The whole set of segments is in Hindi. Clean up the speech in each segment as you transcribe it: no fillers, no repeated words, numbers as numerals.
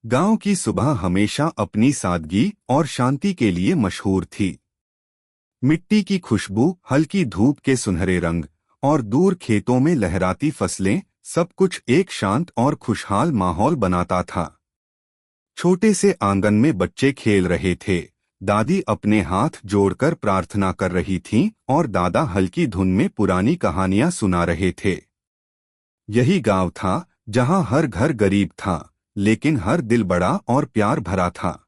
गांव की सुबह हमेशा अपनी सादगी और शांति के लिए मशहूर थी। मिट्टी की खुशबू, हल्की धूप के सुनहरे रंग और दूर खेतों में लहराती फसलें, सब कुछ एक शांत और खुशहाल माहौल बनाता था। छोटे से आंगन में बच्चे खेल रहे थे। दादी अपने हाथ जोड़कर प्रार्थना कर रही थीं और दादा हल्की धुन में पुरानी कहानियां सुना रहे थे। यही गांव था जहां हर घर गरीब था, लेकिन हर दिल बड़ा और प्यार भरा था।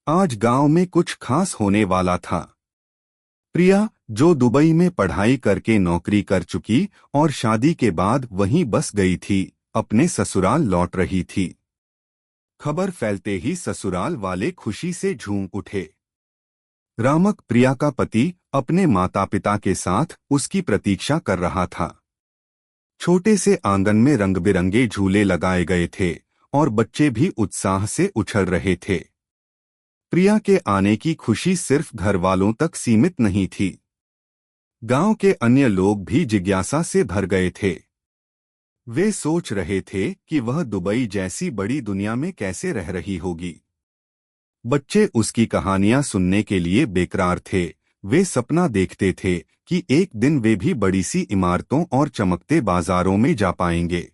आज गांव में कुछ खास होने वाला था। प्रिया, जो दुबई में पढ़ाई करके नौकरी कर चुकी और शादी के बाद वहीं बस गई थी, अपने ससुराल लौट रही थी। खबर फैलते ही ससुराल वाले खुशी से झूम उठे। रामक, प्रिया का पति, अपने माता पिता के साथ उसकी प्रतीक्षा कर रहा था। छोटे से आंगन में रंग बिरंगे झूले लगाए गए थे और बच्चे भी उत्साह से उछल रहे थे। प्रिया के आने की खुशी सिर्फ घर वालों तक सीमित नहीं थी। गांव के अन्य लोग भी जिज्ञासा से भर गए थे। वे सोच रहे थे कि वह दुबई जैसी बड़ी दुनिया में कैसे रह रही होगी। बच्चे उसकी कहानियां सुनने के लिए बेकरार थे। वे सपना देखते थे कि एक दिन वे भी बड़ी सी इमारतों और चमकते बाजारों में जा पाएंगे।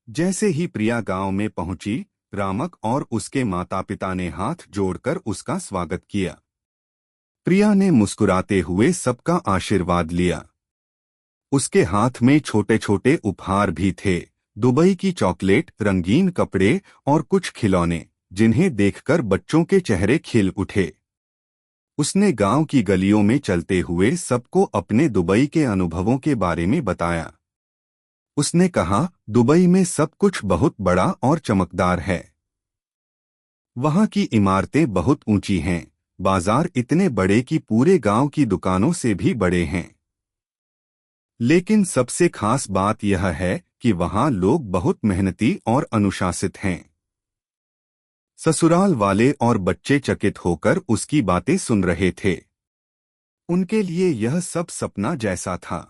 जैसे ही प्रिया गांव में पहुंची, रामक और उसके माता पिता ने हाथ जोड़कर उसका स्वागत किया। प्रिया ने मुस्कुराते हुए सबका आशीर्वाद लिया। उसके हाथ में छोटे छोटे उपहार भी थे, दुबई की चॉकलेट, रंगीन कपड़े और कुछ खिलौने, जिन्हें देखकर बच्चों के चेहरे खिल उठे। उसने गांव की गलियों में चलते हुए सबको अपने दुबई के अनुभवों के बारे में बताया। उसने कहा, दुबई में सब कुछ बहुत बड़ा और चमकदार है। वहां की इमारतें बहुत ऊंची हैं, बाजार इतने बड़े कि पूरे गांव की दुकानों से भी बड़े हैं। लेकिन सबसे खास बात यह है कि वहां लोग बहुत मेहनती और अनुशासित हैं। ससुराल वाले और बच्चे चकित होकर उसकी बातें सुन रहे थे। उनके लिए यह सब सपना जैसा था।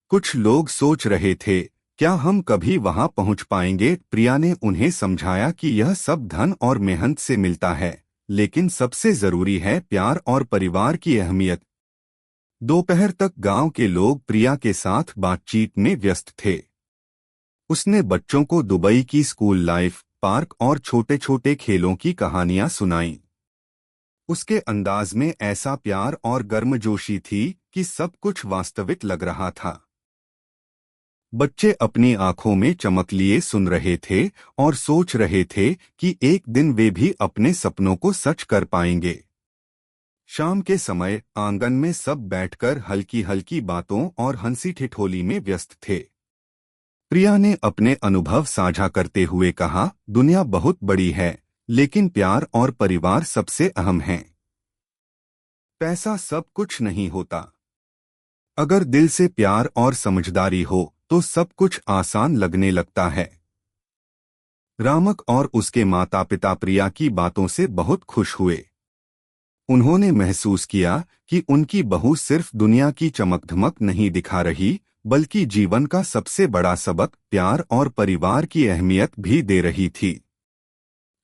कुछ लोग सोच रहे थे, क्या हम कभी वहां पहुंच पाएंगे। प्रिया ने उन्हें समझाया कि यह सब धन और मेहनत से मिलता है, लेकिन सबसे जरूरी है प्यार और परिवार की अहमियत। दोपहर तक गांव के लोग प्रिया के साथ बातचीत में व्यस्त थे। उसने बच्चों को दुबई की स्कूल लाइफ, पार्क और छोटे छोटे खेलों की कहानियां सुनाईं। उसके अंदाज में ऐसा प्यार और गर्मजोशी थी कि सब कुछ वास्तविक लग रहा था। बच्चे अपनी आंखों में चमक लिए सुन रहे थे और सोच रहे थे कि एक दिन वे भी अपने सपनों को सच कर पाएंगे। शाम के समय आंगन में सब बैठकर हल्की हल्की बातों और हंसी ठिठोली में व्यस्त थे। प्रिया ने अपने अनुभव साझा करते हुए कहा, दुनिया बहुत बड़ी है, लेकिन प्यार और परिवार सबसे अहम हैं। पैसा सब कुछ नहीं होता। अगर दिल से प्यार और समझदारी हो तो सब कुछ आसान लगने लगता है। रामक और उसके माता पिता प्रिया की बातों से बहुत खुश हुए। उन्होंने महसूस किया कि उनकी बहू सिर्फ दुनिया की चमक-धमक नहीं दिखा रही, बल्कि जीवन का सबसे बड़ा सबक, प्यार और परिवार की अहमियत भी दे रही थी।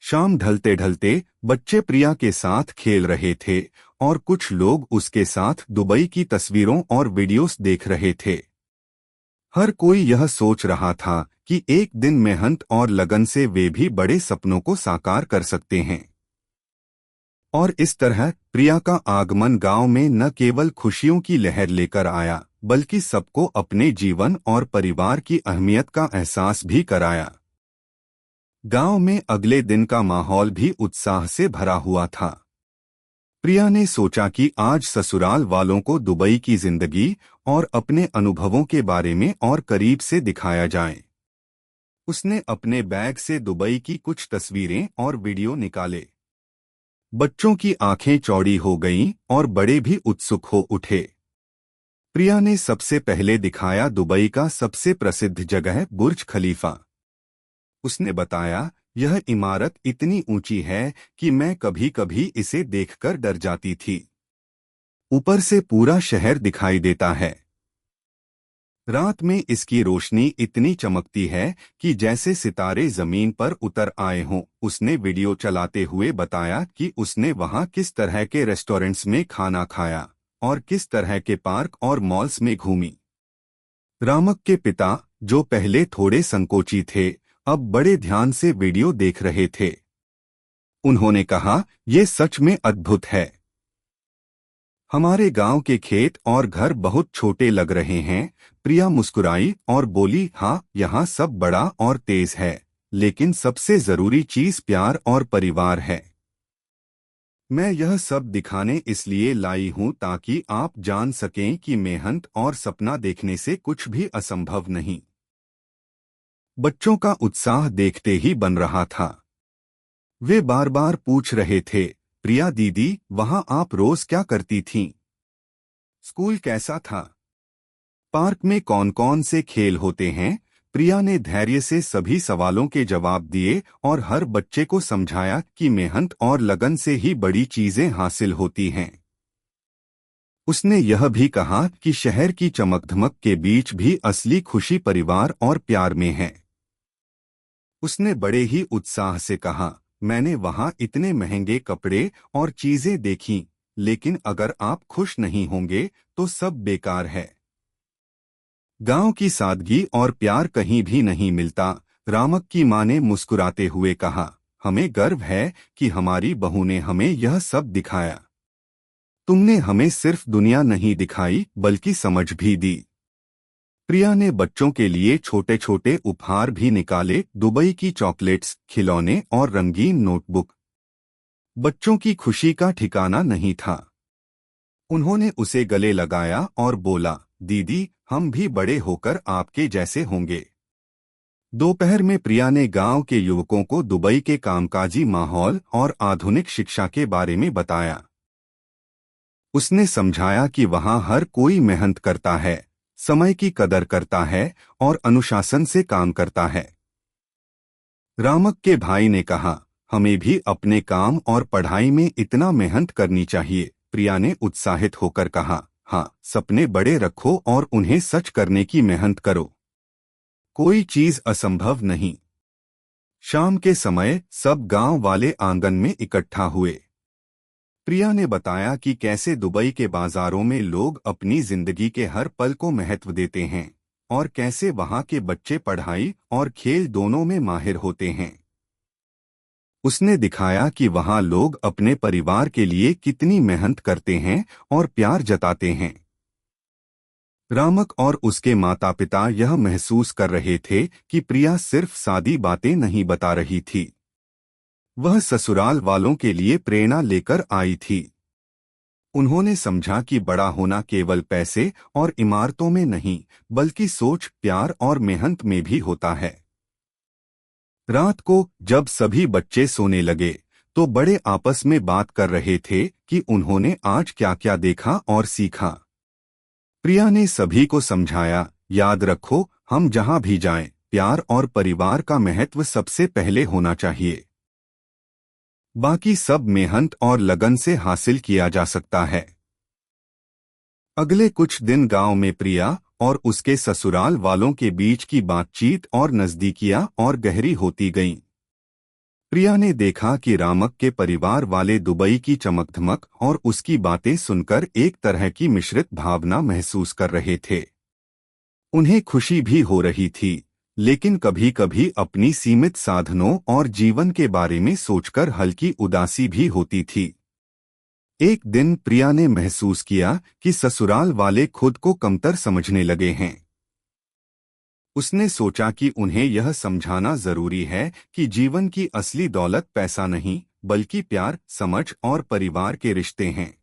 शाम ढलते ढलते बच्चे प्रिया के साथ खेल रहे थे और कुछ लोग उसके साथ दुबई की तस्वीरों और वीडियोस देख रहे थे। हर कोई यह सोच रहा था कि एक दिन मेहनत और लगन से वे भी बड़े सपनों को साकार कर सकते हैं। और इस तरह प्रिया का आगमन गांव में न केवल खुशियों की लहर लेकर आया, बल्कि सबको अपने जीवन और परिवार की अहमियत का एहसास भी कराया। गांव में अगले दिन का माहौल भी उत्साह से भरा हुआ था। प्रिया ने सोचा कि आज ससुराल वालों को दुबई की जिंदगी और अपने अनुभवों के बारे में और करीब से दिखाया जाए। उसने अपने बैग से दुबई की कुछ तस्वीरें और वीडियो निकाले। बच्चों की आंखें चौड़ी हो गईं और बड़े भी उत्सुक हो उठे। प्रिया ने सबसे पहले दिखाया दुबई का सबसे प्रसिद्ध जगह बुर्ज खलीफा। उसने बताया, यह इमारत इतनी ऊंची है कि मैं कभी कभी इसे देखकर डर जाती थी। ऊपर से पूरा शहर दिखाई देता है। रात में इसकी रोशनी इतनी चमकती है कि जैसे सितारे जमीन पर उतर आए हों। उसने वीडियो चलाते हुए बताया कि उसने वहां किस तरह के रेस्टोरेंट्स में खाना खाया और किस तरह के पार्क और मॉल्स में घूमी। रामक के पिता, जो पहले थोड़े संकोची थे, अब बड़े ध्यान से वीडियो देख रहे थे। उन्होंने कहा, ये सच में अद्भुत है। हमारे गांव के खेत और घर बहुत छोटे लग रहे हैं। प्रिया मुस्कुराई और बोली, हाँ, यहाँ सब बड़ा और तेज है, लेकिन सबसे जरूरी चीज प्यार और परिवार है। मैं यह सब दिखाने इसलिए लाई हूं ताकि आप जान सकें कि मेहनत और सपना देखने से कुछ भी असंभव नहीं। बच्चों का उत्साह देखते ही बन रहा था। वे बार बार पूछ रहे थे, प्रिया दीदी, वहां आप रोज क्या करती थीं? स्कूल कैसा था? पार्क में कौन कौन से खेल होते हैं? प्रिया ने धैर्य से सभी सवालों के जवाब दिए और हर बच्चे को समझाया कि मेहनत और लगन से ही बड़ी चीजें हासिल होती हैं। उसने यह भी कहा कि शहर की चमक-धमक के बीच भी असली खुशी परिवार और प्यार में है। उसने बड़े ही उत्साह से कहा, मैंने वहां इतने महंगे कपड़े और चीजें देखीं, लेकिन अगर आप खुश नहीं होंगे तो सब बेकार है। गांव की सादगी और प्यार कहीं भी नहीं मिलता। रामक की मां ने मुस्कुराते हुए कहा, हमें गर्व है कि हमारी बहू ने हमें यह सब दिखाया। तुमने हमें सिर्फ दुनिया नहीं दिखाई बल्कि समझ भी दी। प्रिया ने बच्चों के लिए छोटे छोटे उपहार भी निकाले, दुबई की चॉकलेट्स, खिलौने और रंगीन नोटबुक। बच्चों की खुशी का ठिकाना नहीं था। उन्होंने उसे गले लगाया और बोला, दीदी, हम भी बड़े होकर आपके जैसे होंगे। दोपहर में प्रिया ने गांव के युवकों को दुबई के कामकाजी माहौल और आधुनिक शिक्षा के बारे में बताया। उसने समझाया कि वहां हर कोई मेहनत करता है, समय की कदर करता है और अनुशासन से काम करता है। रामक के भाई ने कहा, हमें भी अपने काम और पढ़ाई में इतना मेहनत करनी चाहिए। प्रिया ने उत्साहित होकर कहा, हाँ, सपने बड़े रखो और उन्हें सच करने की मेहनत करो। कोई चीज असंभव नहीं। शाम के समय सब गांव वाले आंगन में इकट्ठा हुए। प्रिया ने बताया कि कैसे दुबई के बाजारों में लोग अपनी जिंदगी के हर पल को महत्व देते हैं और कैसे वहां के बच्चे पढ़ाई और खेल दोनों में माहिर होते हैं। उसने दिखाया कि वहां लोग अपने परिवार के लिए कितनी मेहनत करते हैं और प्यार जताते हैं। रामक और उसके माता पिता यह महसूस कर रहे थे कि प्रिया सिर्फ सादी बातें नहीं बता रही थी, वह ससुराल वालों के लिए प्रेरणा लेकर आई थी। उन्होंने समझा कि बड़ा होना केवल पैसे और इमारतों में नहीं, बल्कि सोच, प्यार और मेहनत में भी होता है। रात को जब सभी बच्चे सोने लगे तो बड़े आपस में बात कर रहे थे कि उन्होंने आज क्या क्या देखा और सीखा। प्रिया ने सभी को समझाया, याद रखो, हम जहां भी जाएं, प्यार और परिवार का महत्व सबसे पहले होना चाहिए। बाकी सब मेहनत और लगन से हासिल किया जा सकता है। अगले कुछ दिन गांव में प्रिया और उसके ससुराल वालों के बीच की बातचीत और नजदीकियां और गहरी होती गईं। प्रिया ने देखा कि रामक के परिवार वाले दुबई की चमकधमक और उसकी बातें सुनकर एक तरह की मिश्रित भावना महसूस कर रहे थे। उन्हें खुशी भी हो रही थी, लेकिन कभी कभी अपनी सीमित साधनों और जीवन के बारे में सोचकर हल्की उदासी भी होती थी। एक दिन प्रिया ने महसूस किया कि ससुराल वाले खुद को कमतर समझने लगे हैं। उसने सोचा कि उन्हें यह समझाना जरूरी है कि जीवन की असली दौलत पैसा नहीं, बल्कि प्यार, समझ और परिवार के रिश्ते हैं।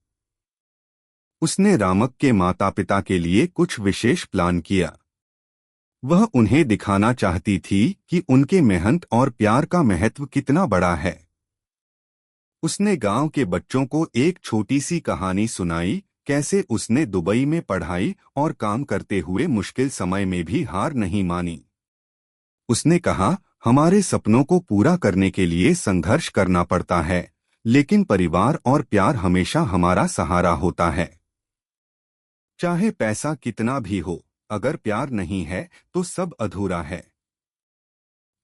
उसने रामक के माता पिता के लिए कुछ विशेष प्लान किया। वह उन्हें दिखाना चाहती थी कि उनके मेहनत और प्यार का महत्व कितना बड़ा है। उसने गांव के बच्चों को एक छोटी सी कहानी सुनाई, कैसे उसने दुबई में पढ़ाई और काम करते हुए मुश्किल समय में भी हार नहीं मानी। उसने कहा, हमारे सपनों को पूरा करने के लिए संघर्ष करना पड़ता है, लेकिन परिवार और प्यार हमेशा हमारा सहारा होता है। चाहे पैसा कितना भी हो, अगर प्यार नहीं है तो सब अधूरा है।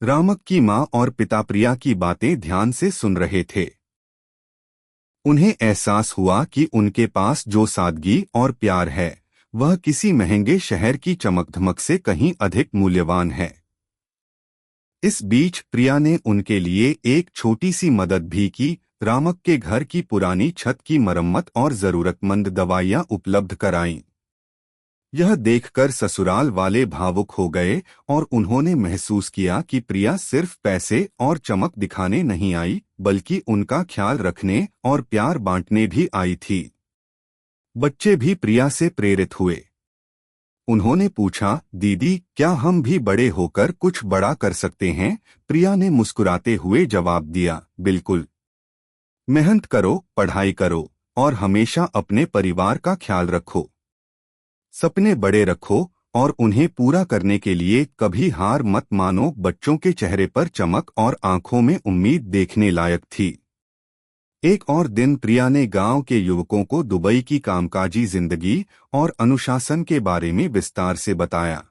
रामक की माँ और पिता प्रिया की बातें ध्यान से सुन रहे थे। उन्हें एहसास हुआ कि उनके पास जो सादगी और प्यार है वह किसी महंगे शहर की चमक-धमक से कहीं अधिक मूल्यवान है। इस बीच प्रिया ने उनके लिए एक छोटी सी मदद भी की। रामक के घर की पुरानी छत की मरम्मत और जरूरतमंद दवाइयां उपलब्ध कराईं। यह देखकर ससुराल वाले भावुक हो गए और उन्होंने महसूस किया कि प्रिया सिर्फ पैसे और चमक दिखाने नहीं आई, बल्कि उनका ख्याल रखने और प्यार बांटने भी आई थी। बच्चे भी प्रिया से प्रेरित हुए। उन्होंने पूछा, दीदी क्या हम भी बड़े होकर कुछ बड़ा कर सकते हैं? प्रिया ने मुस्कुराते हुए जवाब दिया, बिल्कुल। मेहनत करो, पढ़ाई करो और हमेशा अपने परिवार का ख्याल रखो। सपने बड़े रखो और उन्हें पूरा करने के लिए कभी हार मत मानो। बच्चों के चेहरे पर चमक और आंखों में उम्मीद देखने लायक थी। एक और दिन प्रिया ने गांव के युवकों को दुबई की कामकाजी जिंदगी और अनुशासन के बारे में विस्तार से बताया।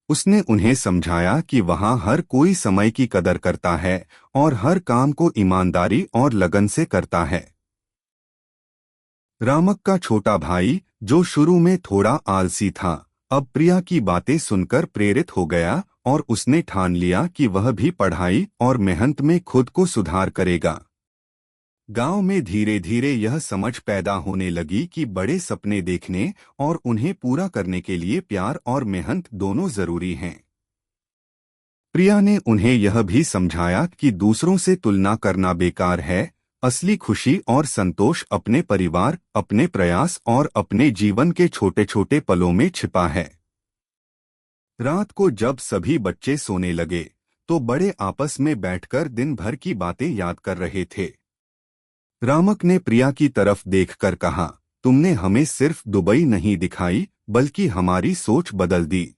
उसने उन्हें समझाया कि वहां हर कोई समय की कदर करता है और हर काम को ईमानदारी और लगन से करता है। रामक का छोटा भाई, जो शुरू में थोड़ा आलसी था, अब प्रिया की बातें सुनकर प्रेरित हो गया और उसने ठान लिया कि वह भी पढ़ाई और मेहनत में खुद को सुधार करेगा। गांव में धीरे धीरे यह समझ पैदा होने लगी कि बड़े सपने देखने और उन्हें पूरा करने के लिए प्यार और मेहनत दोनों जरूरी हैं। प्रिया ने उन्हें यह भी समझाया कि दूसरों से तुलना करना बेकार है। असली खुशी और संतोष अपने परिवार, अपने प्रयास और अपने जीवन के छोटे छोटे पलों में छिपा है। रात को जब सभी बच्चे सोने लगे तो बड़े आपस में बैठकर दिन भर की बातें याद कर रहे थे। रामक ने प्रिया की तरफ देखकर कहा, तुमने हमें सिर्फ दुबई नहीं दिखाई, बल्कि हमारी सोच बदल दी।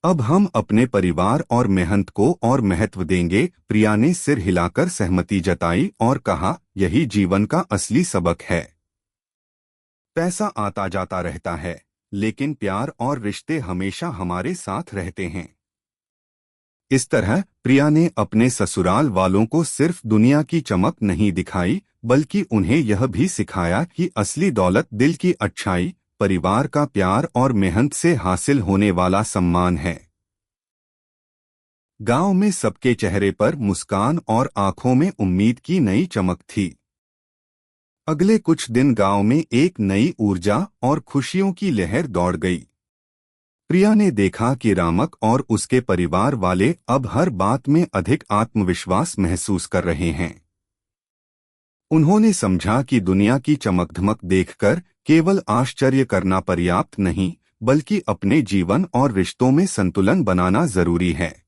अब हम अपने परिवार और मेहनत को और महत्व देंगे। प्रिया ने सिर हिलाकर सहमति जताई और कहा, यही जीवन का असली सबक है। पैसा आता जाता रहता है, लेकिन प्यार और रिश्ते हमेशा हमारे साथ रहते हैं। इस तरह प्रिया ने अपने ससुराल वालों को सिर्फ दुनिया की चमक नहीं दिखाई, बल्कि उन्हें यह भी सिखाया कि असली दौलत दिल की अच्छाई, परिवार का प्यार और मेहनत से हासिल होने वाला सम्मान है। गांव में सबके चेहरे पर मुस्कान और आंखों में उम्मीद की नई चमक थी। अगले कुछ दिन गांव में एक नई ऊर्जा और खुशियों की लहर दौड़ गई। प्रिया ने देखा कि रामक और उसके परिवार वाले अब हर बात में अधिक आत्मविश्वास महसूस कर रहे हैं। उन्होंने समझा कि दुनिया की चमकधमक देखकर केवल आश्चर्य करना पर्याप्त नहीं, बल्कि अपने जीवन और रिश्तों में संतुलन बनाना जरूरी है।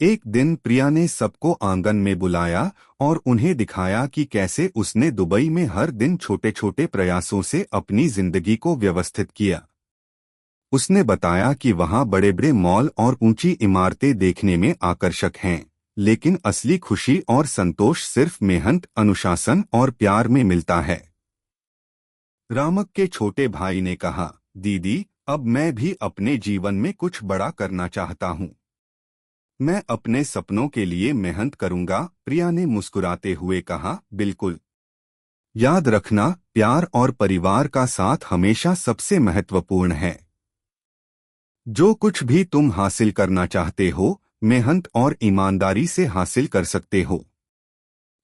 एक दिन प्रिया ने सबको आंगन में बुलाया और उन्हें दिखाया कि कैसे उसने दुबई में हर दिन छोटे छोटे प्रयासों से अपनी जिंदगी को व्यवस्थित किया। उसने बताया कि वहां बड़े बड़े मॉल और ऊंची इमारतें देखने में आकर्षक हैं, लेकिन असली खुशी और संतोष सिर्फ मेहनत, अनुशासन और प्यार में मिलता है। रामक के छोटे भाई ने कहा, दीदी अब मैं भी अपने जीवन में कुछ बड़ा करना चाहता हूँ। मैं अपने सपनों के लिए मेहनत करूंगा। प्रिया ने मुस्कुराते हुए कहा, बिल्कुल। याद रखना, प्यार और परिवार का साथ हमेशा सबसे महत्वपूर्ण है। जो कुछ भी तुम हासिल करना चाहते हो, मेहनत और ईमानदारी से हासिल कर सकते हो।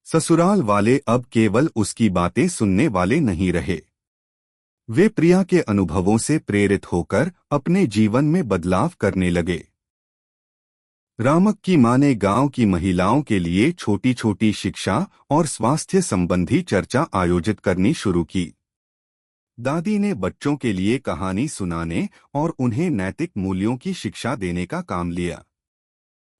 ससुराल वाले अब केवल उसकी बातें सुनने वाले नहीं रहे। वे प्रिया के अनुभवों से प्रेरित होकर अपने जीवन में बदलाव करने लगे। रामक की मां ने गांव की महिलाओं के लिए छोटी छोटी शिक्षा और स्वास्थ्य संबंधी चर्चा आयोजित करनी शुरू की। दादी ने बच्चों के लिए कहानी सुनाने और उन्हें नैतिक मूल्यों की शिक्षा देने का काम लिया।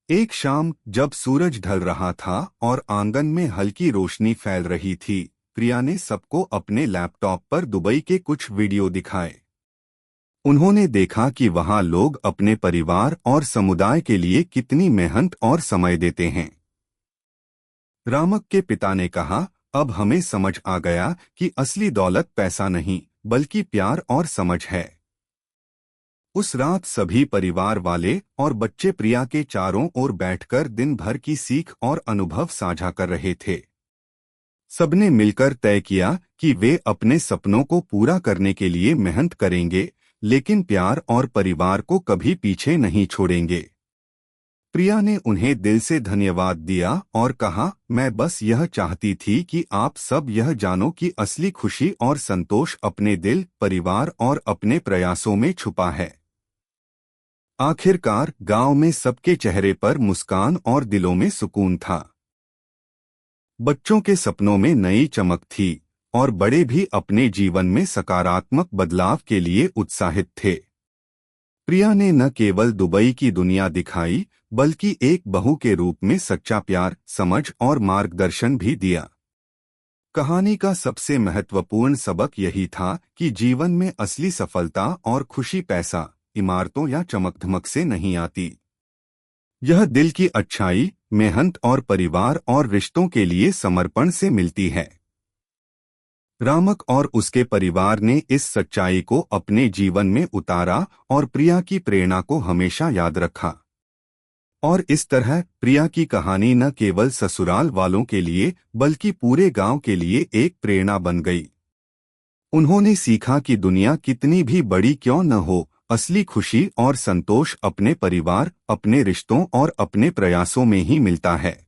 एक शाम जब सूरज ढल रहा था और आंगन में हल्की रोशनी फैल रही थी, प्रिया ने सबको अपने लैपटॉप पर दुबई के कुछ वीडियो दिखाए। उन्होंने देखा कि वहां लोग अपने परिवार और समुदाय के लिए कितनी मेहनत और समय देते हैं। रामक के पिता ने कहा, अब हमें समझ आ गया कि असली दौलत पैसा नहीं, बल्कि प्यार और समझ है। उस रात सभी परिवार वाले और बच्चे प्रिया के चारों ओर बैठकर दिन भर की सीख और अनुभव साझा कर रहे थे। सबने मिलकर तय किया कि वे अपने सपनों को पूरा करने के लिए मेहनत करेंगे, लेकिन प्यार और परिवार को कभी पीछे नहीं छोड़ेंगे। प्रिया ने उन्हें दिल से धन्यवाद दिया और कहा, मैं बस यह चाहती थी कि आप सब यह जानो कि असली खुशी और संतोष अपने दिल, परिवार और अपने प्रयासों में छुपा है। आखिरकार गांव में सबके चेहरे पर मुस्कान और दिलों में सुकून था। बच्चों के सपनों में नई चमक थी और बड़े भी अपने जीवन में सकारात्मक बदलाव के लिए उत्साहित थे। प्रिया ने न केवल दुबई की दुनिया दिखाई, बल्कि एक बहू के रूप में सच्चा प्यार, समझ और मार्गदर्शन भी दिया। कहानी का सबसे महत्वपूर्ण सबक यही था कि जीवन में असली सफलता और खुशी पैसा, इमारतों या चमक-धमक से नहीं आती। यह दिल की अच्छाई, मेहनत और परिवार और रिश्तों के लिए समर्पण से मिलती है। रामक और उसके परिवार ने इस सच्चाई को अपने जीवन में उतारा और प्रिया की प्रेरणा को हमेशा याद रखा। और इस तरह प्रिया की कहानी न केवल ससुराल वालों के लिए बल्कि पूरे गांव के लिए एक प्रेरणा बन गई। उन्होंने सीखा कि दुनिया कितनी भी बड़ी क्यों न हो, असली खुशी और संतोष अपने परिवार, अपने रिश्तों और अपने प्रयासों में ही मिलता है।